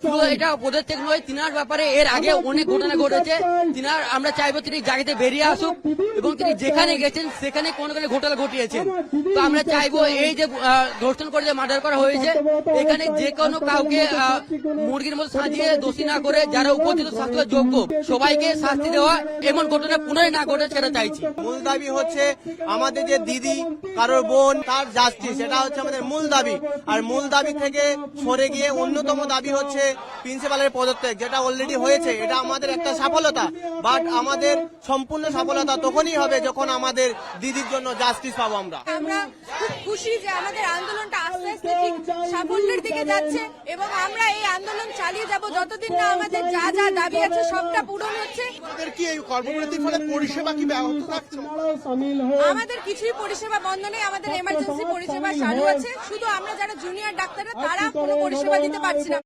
শুধু এটা ওদের থেকে নয়, তিনার ব্যাপারে এর আগে অনেক ঘটনা ঘটেছে। তিনার আমরা চাইবো তিনি জায়গাতে বেরিয়ে আসুক এবং তিনি যেখানে গেছেন সেখানে কোনো কোনো ঘটনা ঘটিয়েছেন। তো আমরা চাইবো এই যে ধর্ষণ করে যে মার্ডার করা হয়েছে, এখানে যে কোনো কাউকে মুরগির মতো সাজিয়ে দোষী না করে যারা উপযুক্ত শাস্তির যোগ্য সবাইকে শাস্তি দেওয়া, এমন ঘটনা পুনরায় না ঘটে সেটা চাইছি। মূল দাবি হচ্ছে আমাদের যে দিদি কারোর বোন তার জাস্টিস, সেটা হচ্ছে আমাদের মূল দাবি। আর মূল দাবি থেকে সরে গিয়ে অন্যতম দাবি হচ্ছে প্রিন্সিপালের পদত্যাগ, যেটা অলরেডি হয়েছে। এটা আমাদের একটা সফলতা, বাট আমাদের সম্পূর্ণ সফলতা তখনই হবে যখন আমাদের দিদির জন্য জাস্টিস পাবো। আমরা খুব খুশি যে আমাদের আন্দোলনটা আস্তে আস্তে ঠিক সাফল্যের দিকে যাচ্ছে এবং আমরা এই আন্দোলন চালিয়ে যাব যতদিন না আমাদের যা যা দাবি আছে সবটা পূরণ হচ্ছে। আমাদের কি এই কর্মবিরতির ফলে পরিষেবা কি ব্যাহত থাকছে? আমাদের কিছুই পরিষেবা বন্ধ নেই, আমাদের এমার্জেন্সি পরিষেবা চালু আছে। শুধু আমরা যারা জুনিয়র ডাক্তাররা তারা কোনো পরিষেবা দিতে পারছি না।